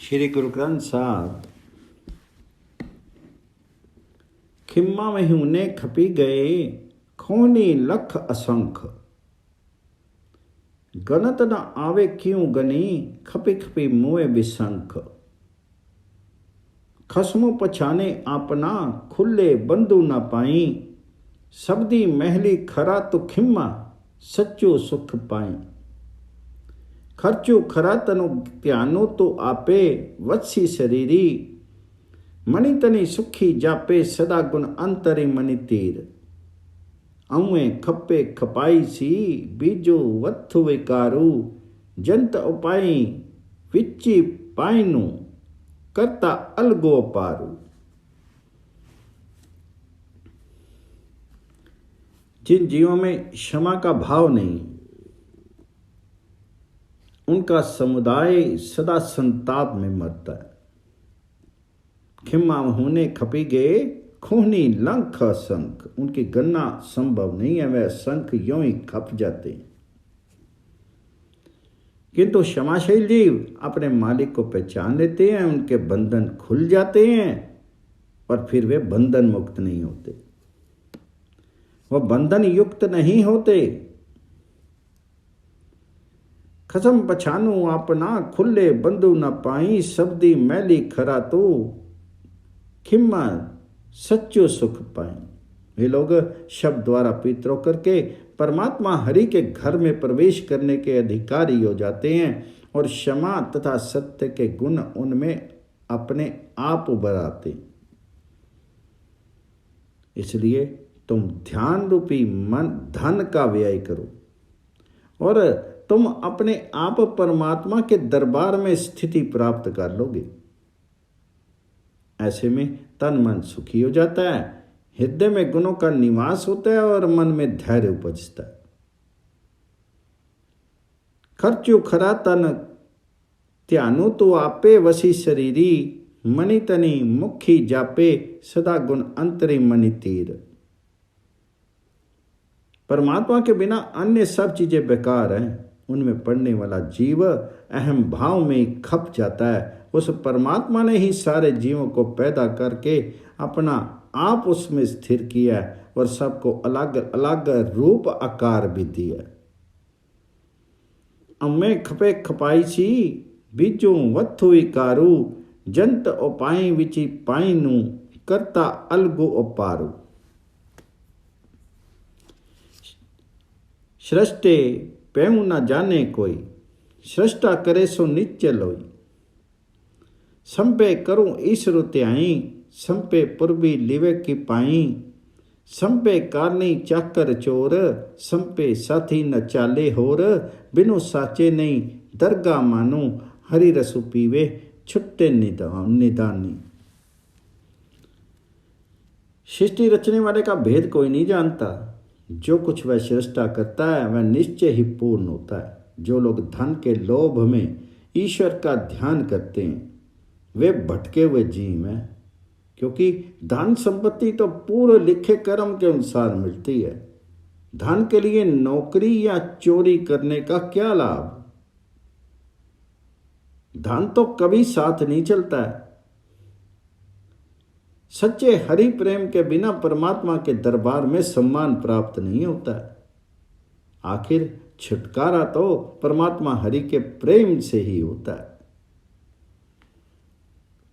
श्री गुरु ग्रंथ साहब खिम्मा में हुने खपी गए खोनी लख असंख, गनत न आवे क्यों गनी खपी खपी मुए बिसंख। खसमो पछाने आपना खुले बंधु न पाई, सबदी महली खरा तो खिम्मा सच्चो सुख पाई। खर्चो खरा तनु त्यानो तो आपे वत्सी शरीरी, मणि तनि सुखी जापे सदा गुण अंतरे मणि तीर। अवे खपे खपाई सी बीजो वत्थु विकारू, जंत उपाई विच्ची पाइनु करता अलगो पारू। जिन जीवों में क्षमा का भाव नहीं, उनका समुदाय सदा संताप में मरता है। खिम्मा होने खपी गए खूनी लंख संख, उनकी गणना संभव नहीं है, वह संख यों ही खप जाते हैं। किंतु क्षमाशील जीव अपने मालिक को पहचान लेते हैं, उनके बंधन खुल जाते हैं और फिर वे बंधन मुक्त नहीं होते, वह बंधन युक्त नहीं होते। खसम पछानू अपना खुले बंधु न पाई, सबदी मैली खरा तो खिम्मा सच्चो सुख पाए। वे लोग शब्द द्वारा पितरों करके परमात्मा हरि के घर में प्रवेश करने के अधिकारी हो जाते हैं और क्षमा तथा सत्य के गुण उनमें अपने आप उभर आते। इसलिए तुम ध्यान रूपी मन धन का व्यय करो और तुम अपने आप परमात्मा के दरबार में स्थिति प्राप्त कर लोगे। ऐसे में तन मन सुखी हो जाता है, हृदय में गुणों का निवास होता है और मन में धैर्य उपजता है। खर्चो खरा तन त्यानो तो आपे वसी शरीरी, मणि तनि मुखी जापे सदा गुण अंतरी मणि तीर। परमात्मा के बिना अन्य सब चीजें बेकार हैं, उनमें पड़ने वाला जीव अहम भाव में खप जाता है। उस परमात्मा ने ही सारे जीवों को पैदा करके अपना आप उसमें स्थिर किया और सबको अलग अलग रूप आकार भी दिया। अम्मे खपे खपाई सी बीजो वत्थु विकारू, जंत उपाई विचि पाइनु करता अलगो उपारू। सृष्टे पैऊ न जाने कोई, सृष्टा करे सो निश्चल होई। संपे करूं ईश्वर त्याई, संपे पूर्वी लिवे की पाई। संपे कारनी चाकर चोर, संपे साथी न चाले होर। बिनु साचे नहीं दरगा मानो, हरि रसु पीवे छुट्टे निदानी। सृष्टि रचने वाले का भेद कोई नहीं जानता। जो कुछ वह सृष्टा करता है वह निश्चय ही पूर्ण होता है। जो लोग धन के लोभ में ईश्वर का ध्यान करते हैं वे भटके हुए जीव हैं, क्योंकि धन संपत्ति तो पूर्व लिखे कर्म के अनुसार मिलती है। धन के लिए नौकरी या चोरी करने का क्या लाभ? धन तो कभी साथ नहीं चलता है। सच्चे हरि प्रेम के बिना परमात्मा के दरबार में सम्मान प्राप्त नहीं होता है। आखिर छुटकारा तो परमात्मा हरि के प्रेम से ही होता है।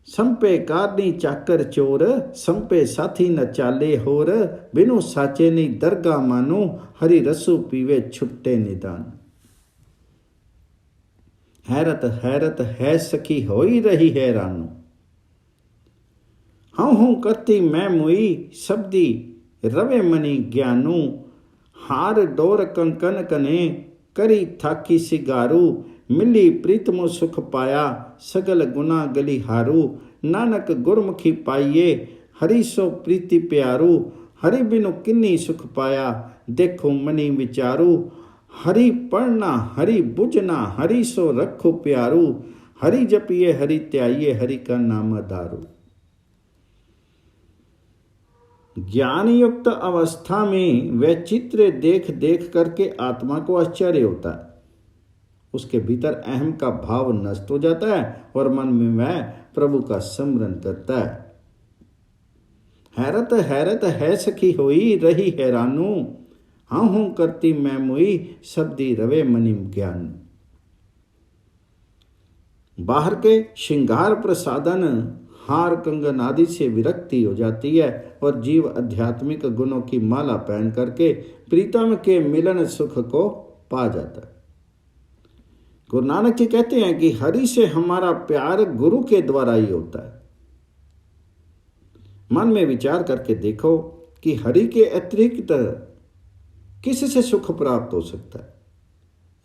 संपे कारनी चाकर चोर, संपे साथी न चाले होर। बिनु साचे नी दरगा मानो, हरि रसु पीवे छुट्टे निदान। हैरत हैरत है सखी होई रही हैरानो, हूँ करती मैं मुई सबदी रवे मनी ज्ञानू। हार डोर कंकन कने करी थाकी सिगारू। मिली प्रीतमो सुख पाया सगल गुना गली हारू। नानक गुरमुखी पाइये हरि सो प्रीति प्यारू। हरि बिनु किन्नी सुख पाया देखो मनी विचारू। हरि पढ़ना हरि बुझना हरि सो रखो प्यारू। हरि जपिए हरि त्याइये हरि का नाम दारू। ज्ञान युक्त अवस्था में वह चित्र देख देख करके आत्मा को आश्चर्य होता है। उसके भीतर अहम का भाव नष्ट हो जाता है और मन में वह प्रभु का स्मरण करता है। हैरत हैरत है सखी होई रही हैरानू, हाँ हूँ करती मैं मुई शब्दी रवे मनिम ज्ञान। बाहर के श्रृंगार प्रसादन हार कंगन आदि से विरक्ति हो जाती है और जीव आध्यात्मिक गुणों की माला पहन करके प्रीतम के मिलन सुख को पा जाता है। गुरु नानक जी कहते हैं कि हरि से हमारा प्यार गुरु के द्वारा ही होता है। मन में विचार करके देखो कि हरि के अतिरिक्त किससे सुख प्राप्त हो सकता है।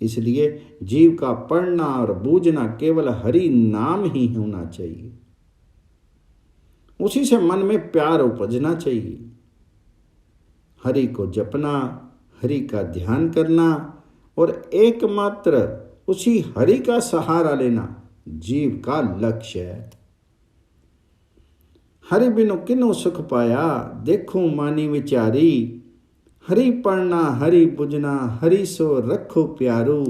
इसलिए जीव का पढ़ना और बूझना केवल हरि नाम ही होना चाहिए। उसी से मन में प्यार उपजना चाहिए। हरि को जपना, हरि का ध्यान करना और एकमात्र उसी हरि का सहारा लेना जीव का लक्ष्य है। हरि बिनु किनो सुख पाया देखो मानी विचारी, हरि पढ़ना हरि बुझना हरि सो रखो प्यारू,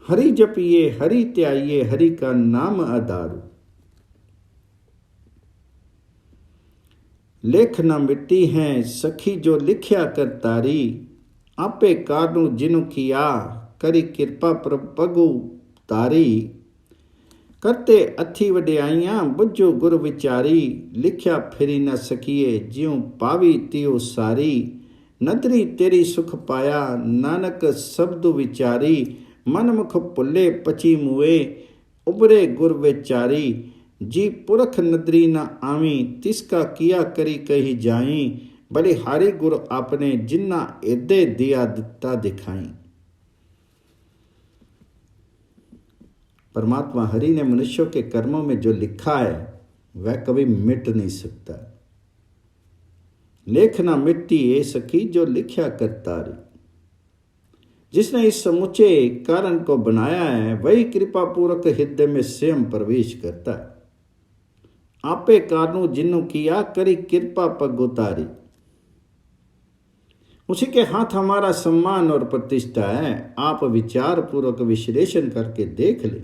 हरि जपिए हरि त्याइए हरि का नाम आधारू। लेख न मिट्टी हैं सखी जो लिखया कर तारी, आपे कानू जिनु किया करी कृपा प्रभु तारी। करते अथी वड्याइयां बुझो गुर विचारी, लिखया फिरी न सकिए ज्यों पावी तियो सारी। नदरी तेरी सुख पाया नानक शब्द विचारी, मन मुख पुल्ले पची मुए उबरे गुर विचारी। जी पुरख नदरी न आवी तिसका किया करी कही जाई, बड़े हारे गुर आपने जिन्ना एदे दिया दिता दिखाई। परमात्मा हरि ने मनुष्यों के कर्मों में जो लिखा है वह कभी मिट नहीं सकता। लेखना मिट्टी ए सखी जो लिखया करतारी। जिसने इस समुचे कारण को बनाया है वही कृपा पूर्वक हृदय में स्वयं प्रवेश करता है। आपे कानू जिन्नु किया करी कृपा पग उतारी। उसी के हाथ हमारा सम्मान और प्रतिष्ठा है। आप विचार पूर्वक विश्लेषण करके देख ले,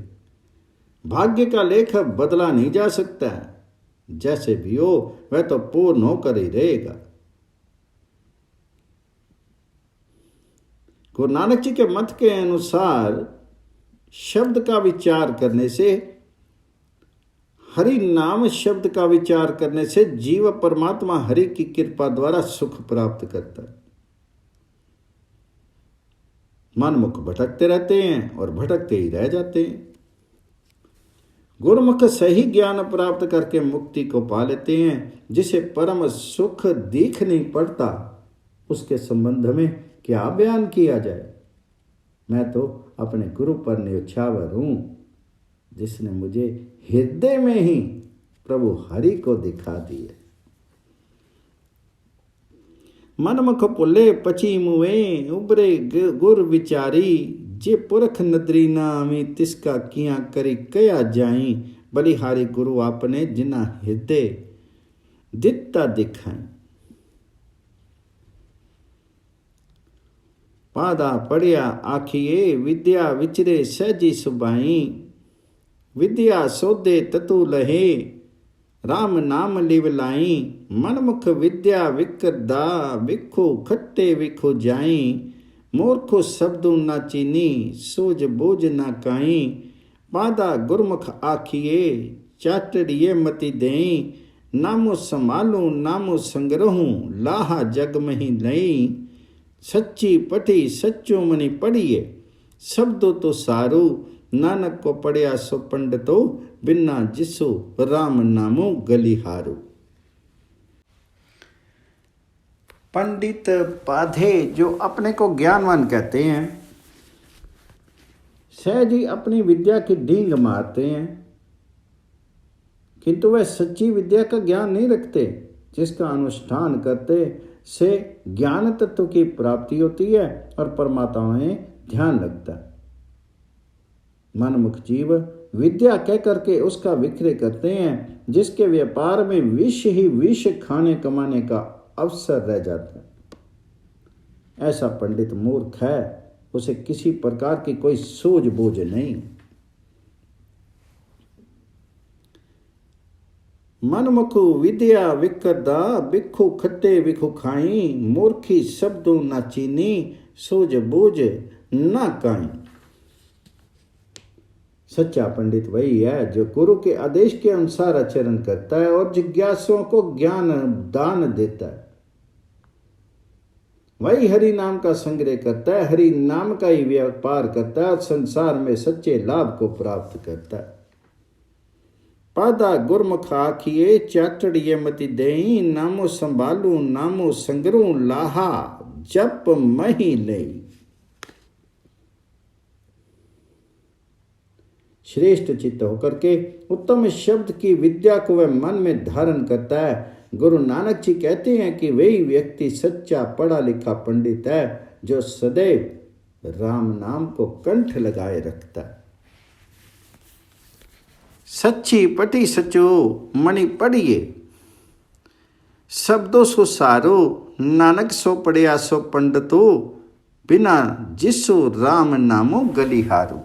भाग्य का लेख बदला नहीं जा सकता है। जैसे भी हो वह तो पूर्ण होकर ही रहेगा। गुरु नानक जी के मत के अनुसार शब्द का विचार करने से, हरि नाम शब्द का विचार करने से जीव परमात्मा हरि की कृपा द्वारा सुख प्राप्त करता है। मनमुख भटकते रहते हैं और भटकते ही रह जाते हैं। गुरुमुख सही ज्ञान प्राप्त करके मुक्ति को पा लेते हैं। जिसे परम सुख दिख नहीं पड़ता उसके संबंध में क्या बयान किया जाए। मैं तो अपने गुरु पर न्यौछावर हूं जिसने मुझे हृदय में ही प्रभु हरि को दिखा दिए। मनमुख पुल्ले पची मुए उबरे गुर विचारी, जे पुरख नदरी नामी तिसका किया करी कया जाई। बलिहारी गुरु आपने जिना हृदय दिता दिखाई। पादा पढ़िया आखिए विद्या विचरे सहजी सुबाई। विद्या सोदे ततु लहे राम नाम लिवलाई। मनमुख विद्या विकरदा विखो खट्टे विखो जाई। मूर्खो शब्दों ना चीनी सोज बोझ ना काई। पादा गुरमुख आखिए चाटड़िए मति देई। नामो संभालू नामो संग्रहूं लाहा जग मही लई। सच्ची पठी सच्चो मनी पढ़िए शब्दों तो सारू। नानक को पढ़िया सो पंडितो बिना जिसो राम नामो गलिहारू। पंडित पाधे जो अपने को ज्ञानवान कहते हैं सहज ही अपनी विद्या की डींग मारते हैं, किंतु वह सच्ची विद्या का ज्ञान नहीं रखते जिसका अनुष्ठान करते से ज्ञान तत्व की प्राप्ति होती है और परमात्मा में ध्यान लगता है। मनमुख जीव विद्या कह करके उसका विक्रय करते हैं, जिसके व्यापार में विष ही विष खाने कमाने का अवसर रह जाता है। ऐसा पंडित मूर्ख है, उसे किसी प्रकार की कोई सूझबूझ नहीं। मनमुखु विद्या विकरदा, बिखु खट्टे बिखु खाई, मूर्खी शब्दों न चीनी, सूझबूझ न काई। सच्चा पंडित वही है जो गुरु के आदेश के अनुसार आचरण करता है और जिज्ञासुओं को ज्ञान दान देता है। वही हरि नाम का संग्रह करता है, हरि नाम का ही व्यापार करता है और संसार में सच्चे लाभ को प्राप्त करता है। पादा गुरमुख आखिए, चाटड़िए मति देई, नामो संभालू नामो संगरू, लाहा जप मही लई। श्रेष्ठ चित्त होकर के उत्तम शब्द की विद्या को वह मन में धारण करता है। गुरु नानक जी कहते हैं कि वही व्यक्ति सच्चा पढ़ा लिखा पंडित है जो सदैव राम नाम को कंठ लगाए रखता है। सच्ची पटी सचो मणि पढ़िए, शब्दों सो सारो, नानक सो पढ़िया सो पंडितो, बिना जिसो राम नामो गलिहारो।